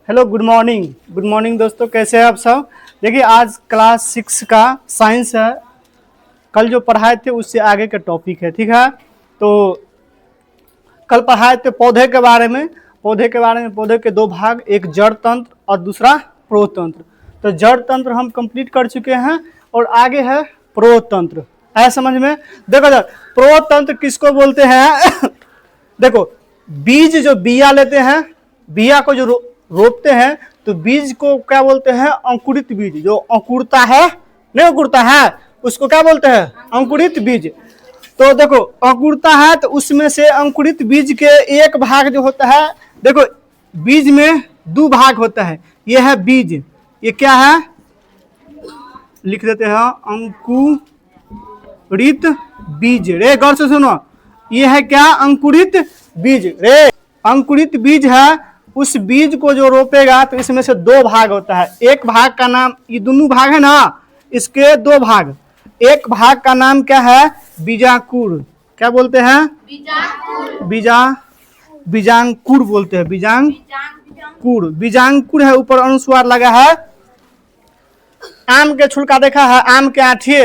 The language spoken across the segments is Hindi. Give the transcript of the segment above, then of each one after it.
हेलो, गुड मॉर्निंग दोस्तों, कैसे हैं आप सब। देखिए आज क्लास 6 का साइंस है। कल जो पढ़ाए थे उससे आगे का टॉपिक है, ठीक है। तो कल पढ़ाए थे पौधे के बारे में। पौधे के दो भाग, एक जड़ तंत्र और दूसरा प्रोतंत्र। तो जड़ तंत्र हम कंप्लीट कर चुके हैं और आगे है प्रोतंत्र। आया समझ में। देखो जरा, प्रोतंत्र किसको बोलते हैं देखो, बीज जो बिया लेते हैं, बिया को जो रोपते हैं, तो बीज को क्या बोलते हैं? अंकुरित बीज। जो अंकुरता है, नहीं अंकुरता है, उसको क्या बोलते हैं? अंकुरित बीज। तो देखो, अंकुरता है तो उसमें से अंकुरित बीज के एक भाग जो होता है, देखो बीज में दो भाग होता है। ये है बीज, ये क्या है लिख देते हैं, अंकुरित बीज। रे गौर से सुनो, ये है क्या? अंकुरित बीज। रे अंकुरित बीज है, उस बीज को जो रोपेगा तो इसमें से दो भाग होता है। एक भाग का नाम, ये दोनों भाग है ना, इसके दो भाग। एक भाग का नाम क्या है? बीजांकुर। क्या बोलते हैं? बीजांकुर बोलते हैं। बीजांकुर है, ऊपर अनुस्वार लगा है। आम के छिलका देखा है, आम के आठी,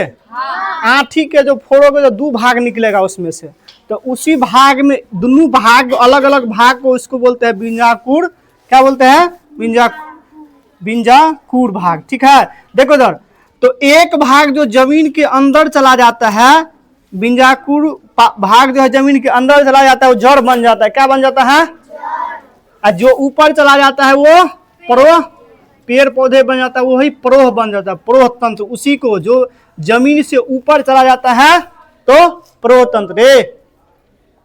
आठी के जो फोड़ोगे तो दो भाग निकलेगा उसमें से। तो उसी भाग में दोनों भाग, अलग अलग भाग को उसको बोलते हैं बीजांकुर। क्या बोलते हैं? बीजांकुर भाग, ठीक है। देखो इधर, तो एक भाग जो जमीन के अंदर चला जाता है, बीजांकुर भाग जो है जमीन के अंदर चला जाता है, वो जड़ बन जाता है। क्या बन जाता है? और जो ऊपर चला जाता है वो परोह, पेड़ पौधे बन जाता है, वही परोह बन जाता है, परोह तंत्र। उसी को जो जमीन से ऊपर चला जाता है तो परोह तंत्र।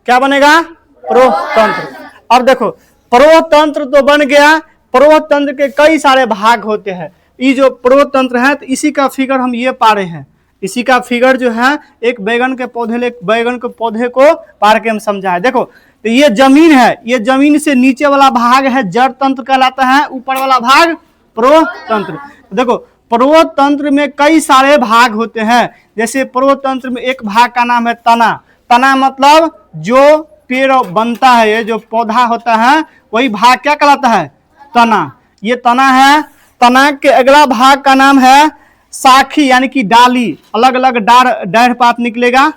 क्या बनेगा? परोह तंत्र। अब देखो, परोह तंत्र तो बन गया। परोह तंत्र के कई सारे भाग होते हैं। ये जो परोह तंत्र है, तो इसी का फिगर हम ये पा रहे हैं। इसी का फिगर जो है, एक बैगन के पौधे को पार के हम समझाए। देखो, तो ये जमीन है, ये जमीन से नीचे वाला भाग है जड़ तंत्र कहलाता है, ऊपर वाला भाग परोह तंत्र। देखो, परोह तंत्र में कई सारे भाग होते हैं। जैसे परोह तंत्र में एक भाग का नाम है तना। तना मतलब जो पेड़ बनता है, ये जो पौधा होता है, वही भाग क्या कहलाता है? तना। ये तना है। तना के अगला भाग का नाम है शाखी, यानी कि डाली। अलग अलग डाढ़ पात निकलेगा,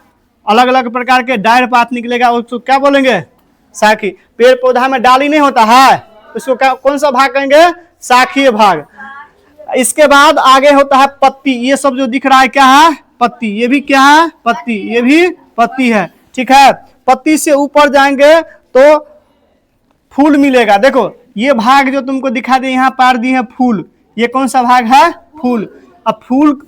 अलग अलग प्रकार के डाढ़ पात निकलेगा, उसको क्या बोलेंगे? शाखी। पेड़ पौधा में डाली नहीं होता है, उसको क्या, कौन सा भाग कहेंगे? शाखीय भाग। इसके बाद आगे होता है पत्ती। ये सब जो दिख रहा है क्या है? पत्ती। ये भी क्या है? पत्ती। ये भी पत्ती है, ठीक है। पत्ती से ऊपर जाएंगे तो फूल मिलेगा। देखो, ये भाग जो तुमको दिखा दे, यहाँ पार दी है फूल। ये कौन सा भाग है? फूल। अब फूल,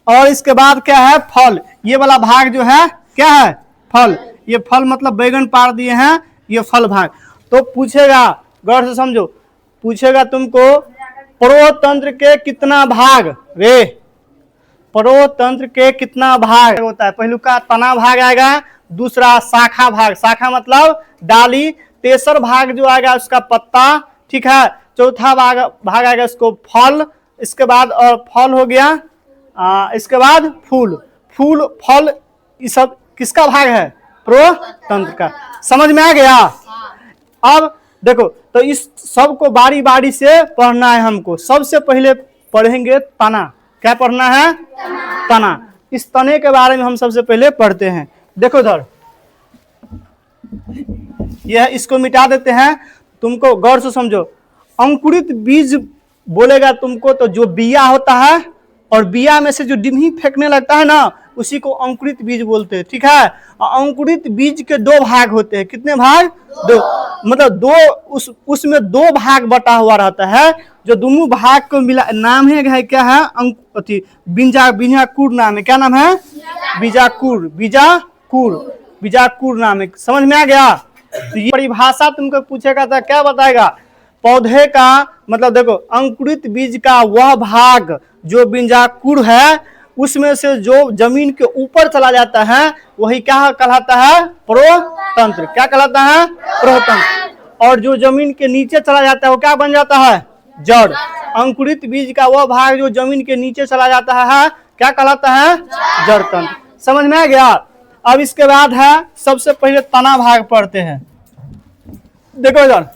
और इसके बाद क्या है? फल। ये वाला भाग जो है क्या है? फल। ये फल मतलब बैगन पार दिए हैं, ये फल भाग। तो पूछेगा, गौर से समझो, पूछेगा तुमको परोह तंत्र के कितना भाग? रे परोह तंत्र के कितना भाग होता है? पहलुका तना भाग आएगा, दूसरा शाखा भाग, शाखा मतलब डाली, तेसर भाग जो आएगा उसका पत्ता, ठीक है। चौथा भाग आएगा उसको फल, इसके बाद और फल हो गया, इसके बाद फूल। फूल फल ये सब किसका भाग है? परोह तंत्र का। समझ में आ गया? अब देखो, तो इस सब को बारी बारी से पढ़ना है हमको। सबसे पहले पढ़ेंगे तना। क्या पढ़ना है? तना। इस तने के बारे में हम सबसे पहले पढ़ते हैं। देखो इधर, यह इसको मिटा देते हैं। तुमको गौर से समझो, अंकुरित बीज बोलेगा तुमको, तो जो बिया होता है और बिया में से जो डिम्ही फेंकने लगता है ना, उसी को अंकुरित बीज बोलते हैं, ठीक है। अंकुरित बीज के दो भाग होते हैं। कितने भाग? दो। मतलब दो, उसमें दो भाग बटा हुआ रहता है। जो दोनों भाग को मिला नाम है क्या है? बीजांकुर नाम है। क्या नाम है? बीजांकुर। बीजांकुर नाम है। समझ में आ गया? तो ये परिभाषा तुमको पूछेगा तो क्या बताएगा? पौधे का मतलब, देखो, अंकुरित बीज का वह भाग जो बीजांकुर है, उसमें से जो जमीन के ऊपर चला जाता है, वही क्या कहलाता है? परोह तंत्र। क्या कहलाता है? परोह तंत्र। और जो जमीन के नीचे चला जाता है वो क्या बन जाता है? जड़। अंकुरित बीज का वह भाग जो जमीन के नीचे चला जाता है क्या कहलाता है? जड़ तंत्र। समझ में आ गया? अब इसके बाद है, सबसे पहले तना भाग पढ़ते हैं। देखो इधर,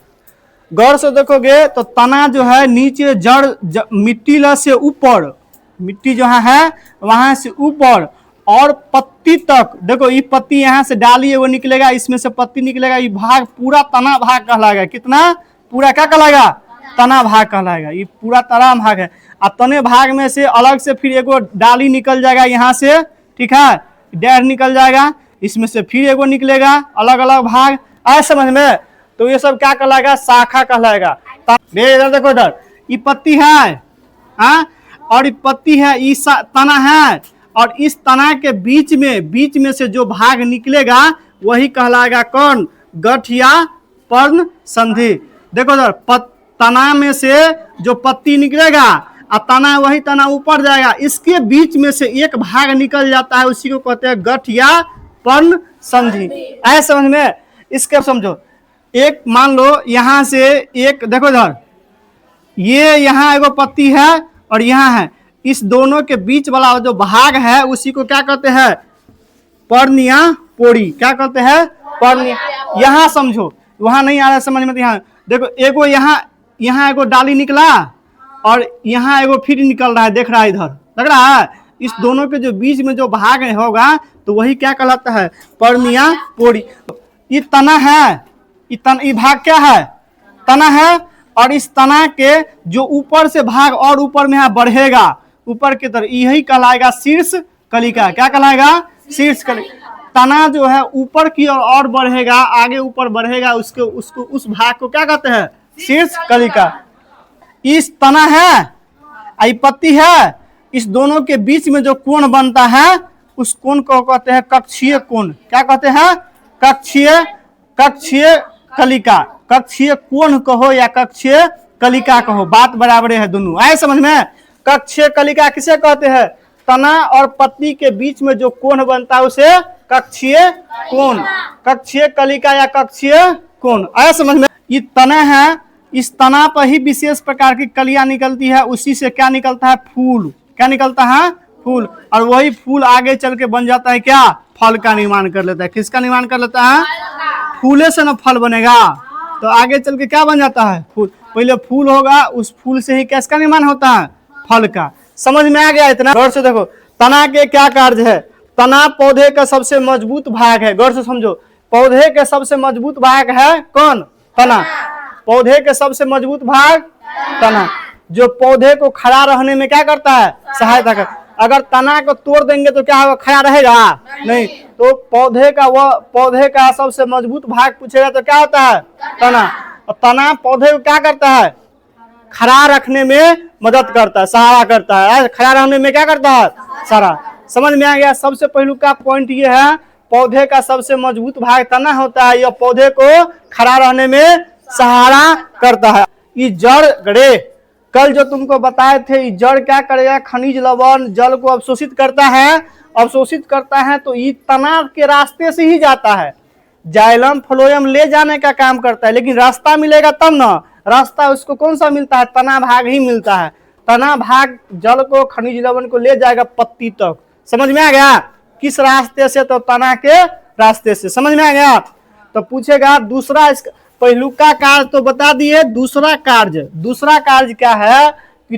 गौर से देखोगे तो तना जो है नीचे जड़ मिट्टी से ऊपर, मिट्टी जो है वहां से ऊपर और पत्ती तक। देखो ये पत्ती यहाँ से डाली है वो निकलेगा, इसमें से पत्ती निकलेगा, ये भाग पूरा तना भाग कहलाएगा। कितना? पूरा क्या कहलाएगा? तना भाग कहलाएगा। ये पूरा तना भाग है। अब तने भाग में से अलग से फिर एगो डाली निकल जाएगा यहाँ से, ठीक है, डेढ़ निकल जाएगा, इसमें से फिर एगो निकलेगा, अलग अलग भाग आए समझ में। तो ये सब क्या कहलाएगा? शाखा कहलाएगा। इधर देखो, इधर ये पत्ती है, हाँ, और ये पत्ती है, ये तना है, और इस तना के बीच में से जो भाग निकलेगा वही कहलाएगा कौन? गठ या पर्ण संधि। देखो इधर तना में से जो पत्ती निकलेगा और तना वही तना ऊपर जाएगा, इसके बीच में से एक भाग निकल जाता है, उसी को कहते हैं गठ या पर्ण संधि। ऐसे समझ में। इसके समझो, एक मान लो यहां से एक, देखो इधर ये यहाँ एगो पत्ती है और यहाँ है, इस दोनों के बीच वाला जो भाग है उसी को क्या कहते हैं? पर्ण या पोड़ी। क्या कहते हैं? पर्ण। यहाँ समझो, वहां नहीं आ रहा समझ में। यहाँ देखो, एगो यहाँ एगो डाली निकला और यहाँ एगो फिर निकल रहा है, देख रहा है, इधर लग रहा है। इस दोनों के जो बीच में जो भाग होगा तो वही क्या कहलाता है? पर्ण या पोड़ी। ये तना है, ये भाग क्या है? तना है, और इस तना के जो ऊपर से भाग और ऊपर में है बढ़ेगा ऊपर की तरफ, यही कहलाएगा शीर्ष कलिका। क्या कहलाएगा? शीर्ष कलिका। तना जो है ऊपर की ओर और बढ़ेगा, आगे ऊपर बढ़ेगा, उसको उस भाग को क्या कहते हैं? शीर्ष कलिका। इस तना है, आई पत्ती है, इस दोनों के बीच में जो कोण बनता है उस कोण को कहते हैं कक्षीय कोण। क्या कहते हैं? कक्षीय कलिका। कक्षीय कोण कहो या कक्षीय कलिका कहो, बात बराबर है दोनों। आए समझ में। कक्षीय कलिका किसे कहते हैं? तना और पत्ती के बीच में जो कोण बनता है उसे कक्षीय कोण, कक्षीय कलिका या कक्षीय कोण। आए समझ में। ये तना है, इस तना पर ही विशेष प्रकार की कलियां निकलती है, उसी से क्या निकलता है? फूल। क्या निकलता है? फूल। और वही फूल आगे चल के बन जाता है क्या? फल का निर्माण कर लेता है। किसका निर्माण कर लेता है? फूले से ना फल बनेगा, तो आगे चल के क्या बन जाता है? फूल। पहले फूल होगा, उस फूल से ही किसका निर्माण होता है? फल का। समझ में आ गया? इतना गौर से देखो, तना के क्या कार्य है? तना पौधे का सबसे मजबूत भाग है। गौर से समझो, पौधे के सबसे मजबूत भाग है कौन? तना। पौधे के सबसे मजबूत भाग तना, जो पौधे को खड़ा रहने में क्या करता है? सहायता कर। अगर तना को तोड़ देंगे तो क्या होगा? खड़ा रहेगा? नहीं। तो पौधे का सबसे मजबूत भाग पूछेगा तो क्या होता है? तना। और तना पौधे को क्या करता है? खड़ा रखने में मदद करता है, सहारा करता है। खड़ा रहने में क्या करता है? सहारा। समझ में आ गया? सबसे पहलू का पॉइंट ये है, पौधे का सबसे मजबूत भाग तना होता है, यह पौधे को खड़ा रहने में सहारा करता है। ये जड़ गड़े, कल जो तुमको बताए थे, ये जड़ क्या करेगा? खनिज लवण जल को अवशोषित करता है। अवशोषित करता है तो ये तना के रास्ते से ही जाता है, जाइलम फ्लोएम ले जाने का काम करता है, लेकिन रास्ता मिलेगा तब ना। रास्ता उसको कौन सा मिलता है? तना भाग ही मिलता है। तना भाग जल को, खनिज लवण को ले जाएगा पत्ती तक। समझ में आ गया? किस रास्ते से? तो तना के रास्ते से। समझ में आ गया? तो पूछेगा दूसरा, पहलू का कार्य तो बता दिए, दूसरा कार्य क्या है? कि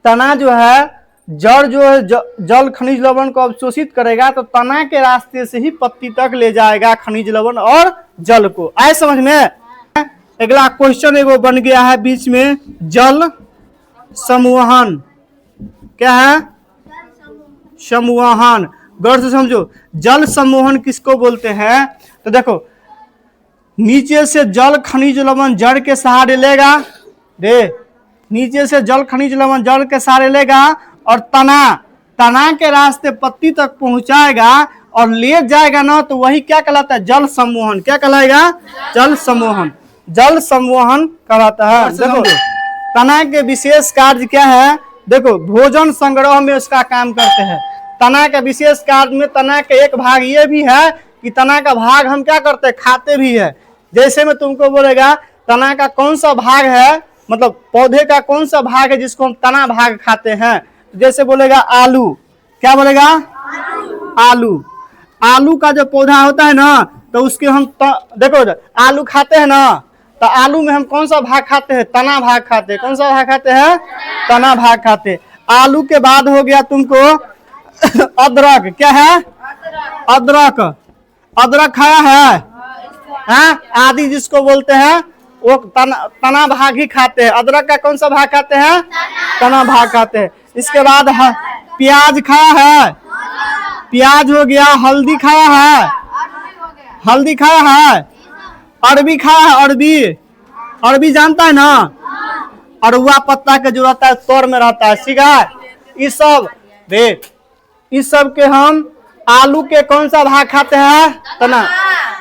तना जो है, जड़ जो है जल खनिज लवण को अवशोषित करेगा, तो तना के रास्ते से ही पत्ती तक ले जाएगा खनिज लवण और जल को। आए समझ में? अगला क्वेश्चन एगो बन गया है बीच में, जल संवहन। क्या है? संवहन। गौर से समझो, जल संवहन किसको बोलते हैं? तो देखो, नीचे से जल खनिज लवण जड़ के सहारे लेगा, नीचे से जल खनिज लवण जड़ के सहारे लेगा और तना के रास्ते पत्ती तक पहुंचाएगा और ले जाएगा ना, तो वही क्या कहलाता है? जल संवहन। क्या कहलाएगा? जल संवहन। जल संवहन कहलाता है। देखो, तना के विशेष कार्य क्या है? देखो, भोजन संग्रह में उसका काम करते हैं। तना के विशेष कार्य में तना के एक भाग ये भी है कि तना का भाग हम क्या करते हैं? खाते भी है। जैसे मैं तुमको बोलेगा तना का कौन सा भाग है, मतलब पौधे का कौन सा भाग है जिसको हम तना भाग खाते हैं, जैसे बोलेगा आलू। क्या बोलेगा? आलू का जो पौधा होता है ना, तो उसके हम देखो, आलू खाते हैं ना, तो आलू में हम कौन सा भाग खाते हैं? तना भाग खाते हैं। कौन सा भाग खाते हैं? तना भाग खाते हैं। आलू के बाद हो गया तुमको अदरक। क्या है? अदरक। अदरक खाया है? हाँ, आदि जिसको बोलते हैं वो तना भाग ही खाते हैं। अदरक का कौन सा भाग खाते हैं? तना भाग खाते हैं। इसके बाद प्याज खाया है? प्याज हो गया। हल्दी खाया है? हल्दी खाया है? अरबी खाया है? अरबी, अरबी जानता है ना? अरुआ पत्ता का जो रहता है तोड़ में रहता है, ठीक है? इस सब देख, इस सब के हम आलू के कौन सा भाग खाते हैं? तना।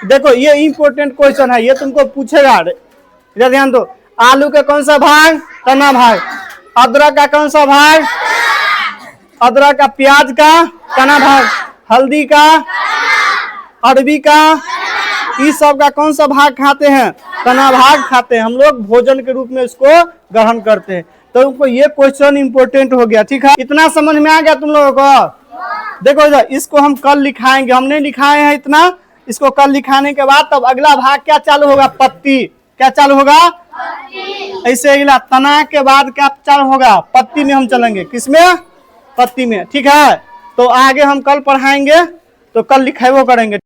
देखो ये इंपॉर्टेंट क्वेश्चन है, ये तुमको पूछेगा, इधर ध्यान दो। आलू के कौन सा भाग? तना भाग। अदरक का कौन सा भाग? अदरक का। प्याज का तना भाग। हल्दी का, अरबी का, इस सब का कौन सा भाग खाते हैं? तना भाग खाते हैं। हम लोग भोजन के रूप में इसको ग्रहण करते हैं। तो तुमको ये क्वेश्चन इंपॉर्टेंट हो गया, ठीक है? इतना समझ में आ गया तुम लोगों को? देखो इधर, इसको हम कल लिखाएंगे, हमने लिखाए हैं इतना। इसको कल लिखाने के बाद तब अगला भाग क्या चालू होगा? पत्ती। क्या चालू होगा? ऐसे अगला तना के बाद क्या चालू होगा? पत्ती में हम चलेंगे। किसमें? पत्ती में, ठीक है? तो आगे हम कल पढ़ाएंगे, तो कल लिखाई वो करेंगे।